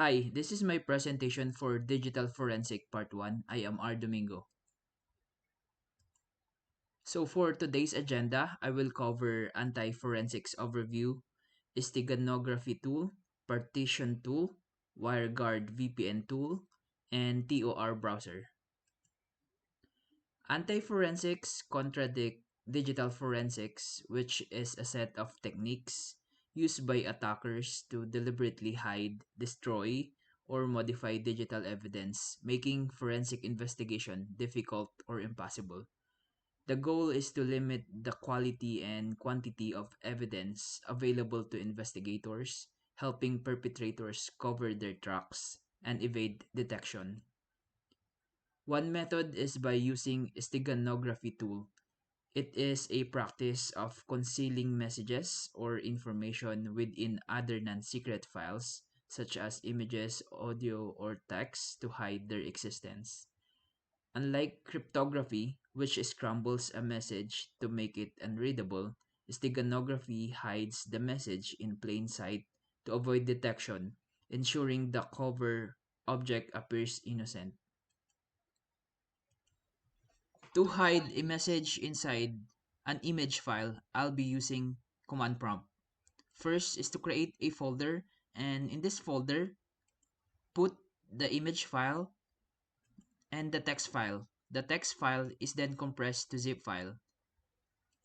Hi, this is my presentation for Digital Forensic Part 1. I am R. Domingo. So for today's agenda, I will cover anti-forensics overview, steganography tool, partition tool, WireGuard VPN tool, and TOR browser. Anti-forensics contradict digital forensics, which is a set of techniques used by attackers to deliberately hide, destroy, or modify digital evidence, making forensic investigation difficult or impossible. The goal is to limit the quality and quantity of evidence available to investigators, helping perpetrators cover their tracks and evade detection. One method is by using steganography tool. It is a practice of concealing messages or information within other non-secret files, such as images, audio, or text, to hide their existence. Unlike cryptography, which scrambles a message to make it unreadable, steganography hides the message in plain sight to avoid detection, ensuring the cover object appears innocent. To hide a message inside an image file, I'll be using command prompt. First is to create a folder, and in this folder, put the image file and the text file. The text file is then compressed to zip file.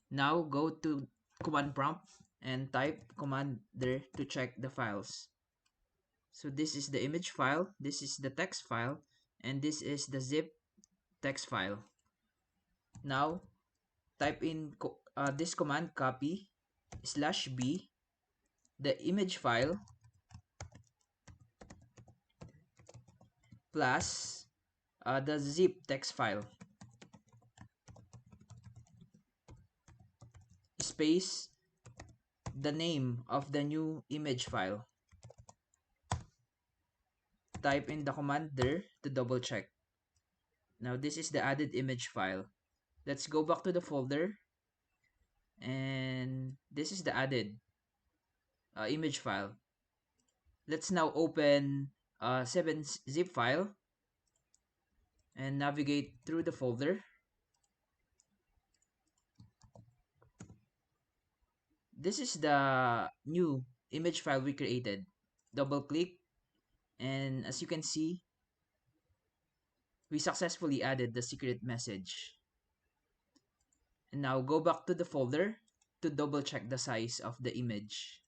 Now go to command prompt and type command there to check the files. So this is the image file, this is the text file, and this is the zip text file. Now type in this command, copy /b the image file plus the zip text file, space the name of the new image file. Type in the command there to double check. Now this is the added image file. Let's go back to the folder, and this is the added image file. Let's now open 7-zip file and navigate through the folder. This is the new image file we created. Double click, and as you can see, we successfully added the secret message. And now go back to the folder to double check the size of the image.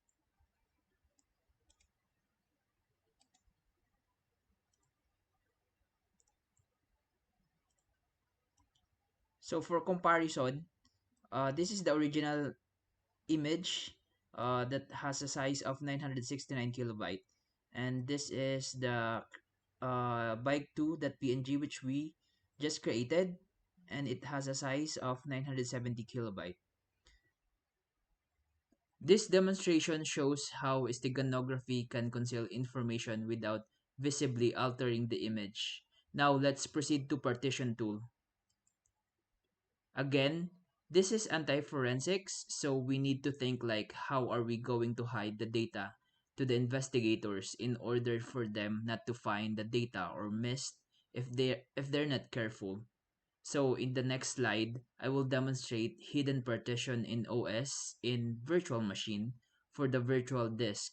So for comparison, this is the original image that has a size of 969 kilobyte, and this is the bike2.png which we just created, and it has a size of 970 kilobyte. This demonstration shows how steganography can conceal information without visibly altering the image. Now let's proceed to partition tool. Again, this is anti-forensics, so we need to think like, how are we going to hide the data to the investigators in order for them not to find the data or miss if they're not careful. So in the next slide, I will demonstrate hidden partition in OS in virtual machine for the virtual disk.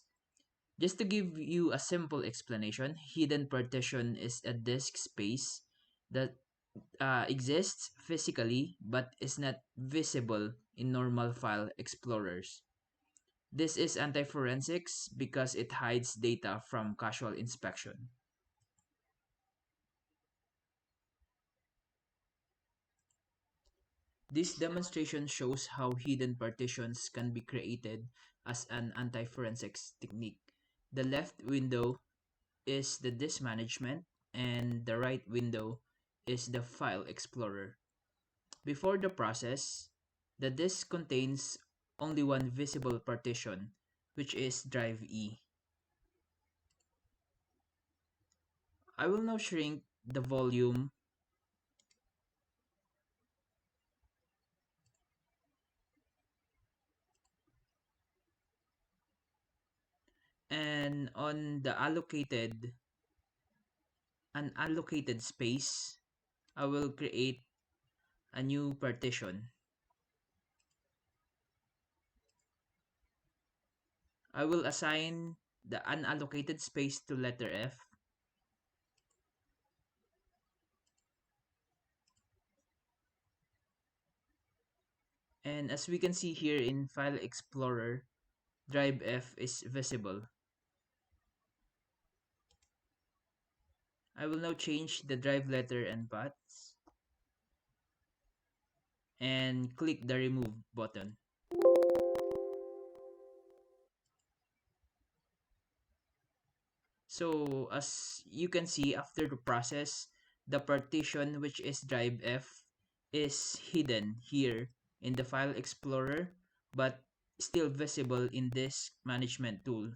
Just to give you a simple explanation, hidden partition is a disk space that exists physically but is not visible in normal file explorers. This is anti-forensics because it hides data from casual inspection. This demonstration shows how hidden partitions can be created as an anti-forensics technique. The left window is the disk management, and the right window is the file explorer. Before the process, the disk contains only one visible partition, which is drive E. I will now shrink the volume And on the unallocated space, I will create a new partition. I will assign the unallocated space to letter F. And as we can see here in File Explorer, drive F is visible. I will now change the drive letter and paths and click the remove button. So as you can see after the process, the partition which is drive F is hidden here in the File Explorer but still visible in this management tool.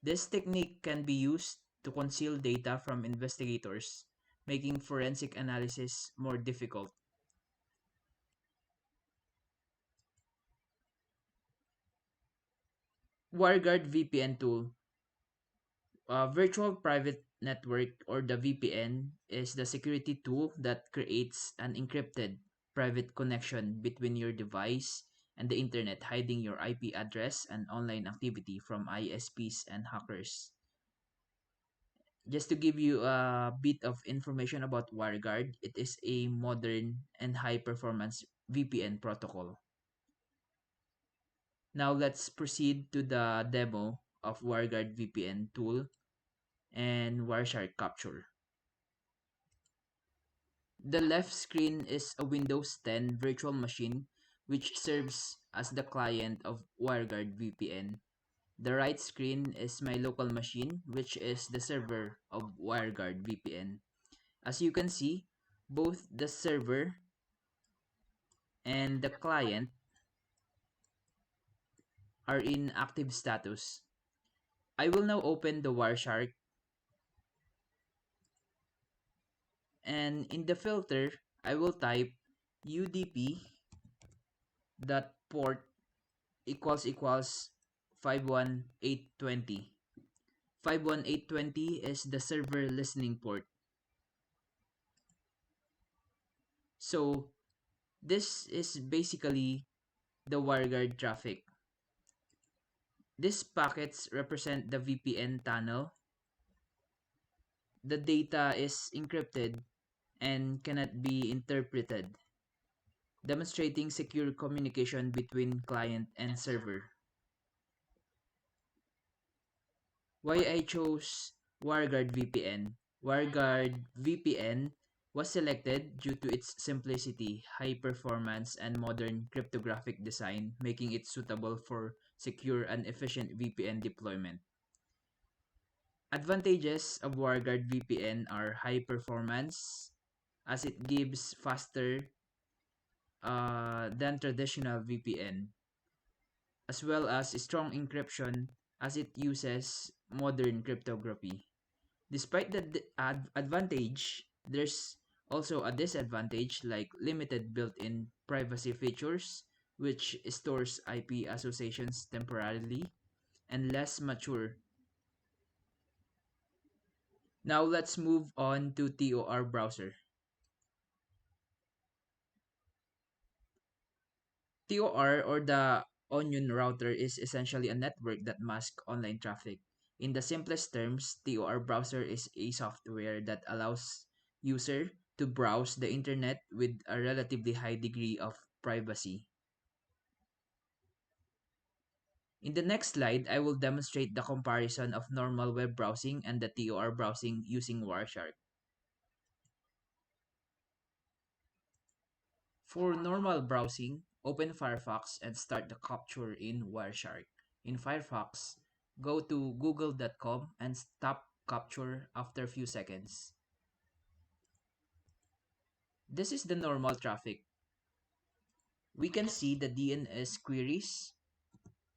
This technique can be used to conceal data from investigators, making forensic analysis more difficult. WireGuard VPN tool. Virtual Private Network, or the VPN, is the security tool that creates an encrypted private connection between your device and the internet, hiding your IP address and online activity from ISPs and hackers. Just to give you a bit of information about WireGuard, it is a modern and high performance VPN protocol. Now let's proceed to the demo of WireGuard VPN tool and Wireshark Capture. The left screen is a Windows 10 virtual machine which serves as the client of WireGuard VPN. The right screen is my local machine, which is the server of WireGuard VPN. As you can see, both the server and the client are in active status. I will now open the Wireshark, and in the filter, I will type UDP dot port equals 51820. 51820 is the server listening port. So this is basically the WireGuard traffic. These packets represent the VPN tunnel. The data is encrypted and cannot be interpreted, demonstrating secure communication between client and server. Why I chose WireGuard VPN. WireGuard VPN was selected due to its simplicity, high performance, and modern cryptographic design, making it suitable for secure and efficient VPN deployment. Advantages of WireGuard VPN are high performance, as it gives faster than traditional VPN, as well as strong encryption as it uses modern cryptography. Despite the advantage, there's also a disadvantage like limited built-in privacy features, which stores IP associations temporarily, and less mature. Now let's move on to TOR browser. TOR, or the Onion router, is essentially a network that masks online traffic. In the simplest terms, TOR browser is a software that allows user to browse the internet with a relatively high degree of privacy. In the next slide, I will demonstrate the comparison of normal web browsing and the TOR browsing using Wireshark. For normal browsing, open Firefox and start the capture in Wireshark. In Firefox, go to google.com and stop capture after a few seconds. This is the normal traffic. We can see the DNS queries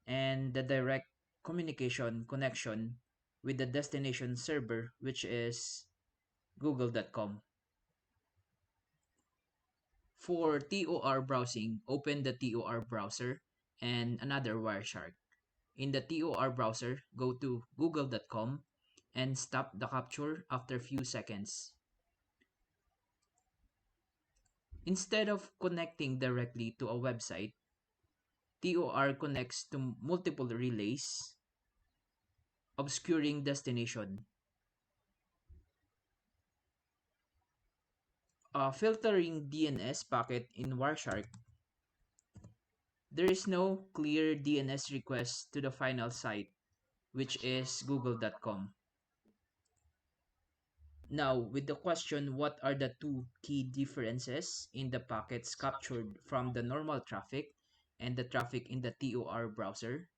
and the direct communication connection with the destination server, which is google.com. For TOR browsing, open the TOR browser and another Wireshark. In the TOR browser, go to google.com and stop the capture after a few seconds. Instead of connecting directly to a website, TOR connects to multiple relays, obscuring destination. Filtering DNS packet in Wireshark, there is no clear DNS request to the final site, which is google.com. Now, with the question, what are the two key differences in the packets captured from the normal traffic and the traffic in the TOR browser?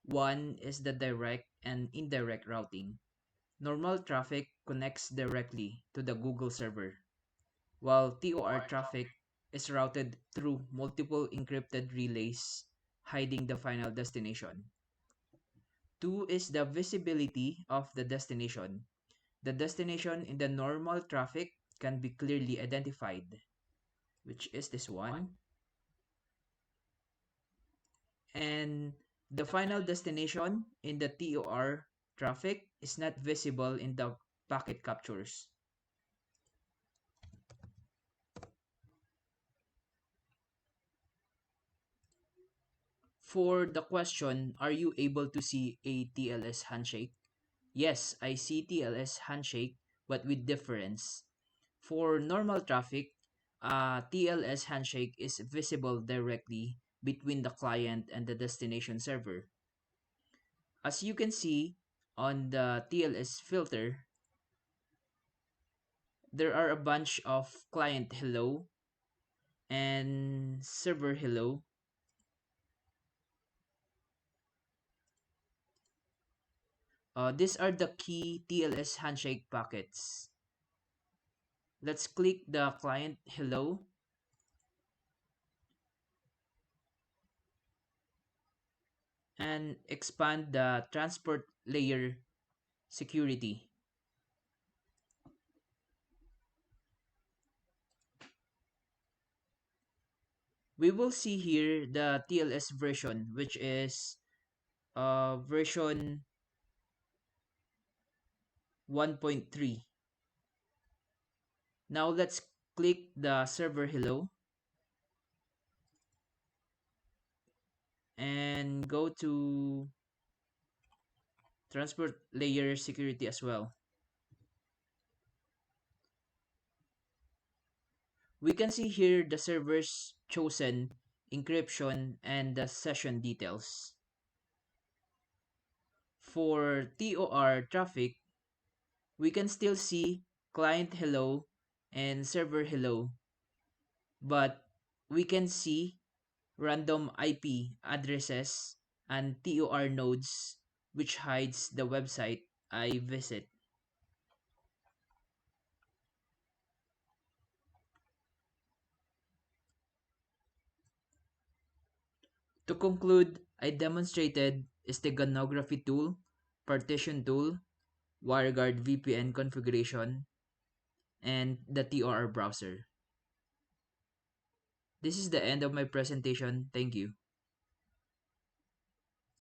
One is the direct and indirect routing. Normal traffic connects directly to the Google server, while TOR traffic is routed through multiple encrypted relays, hiding the final destination. Two is the visibility of the destination. The destination in the normal traffic can be clearly identified, which is this one. And the final destination in the TOR traffic is not visible in the packet captures. For the question, are you able to see a TLS handshake? Yes, I see TLS handshake, but with difference. For normal traffic, TLS handshake is visible directly between the client and the destination server. As you can see on the TLS filter, there are a bunch of client hello and server hello. These are the key TLS handshake packets. Let's click the client hello and expand the transport layer security. We will see here the TLS version, which is version 1.3. Now let's click the server hello and go to transport layer security as well. We can see here the servers chosen, encryption, and the session details. For TOR traffic, we can still see client hello and server hello, but we can see random IP addresses and TOR nodes, which hides the website I visit. To conclude, I demonstrated steganography tool, partition tool, WireGuard VPN configuration, and the TOR browser. This is the end of my presentation. Thank you.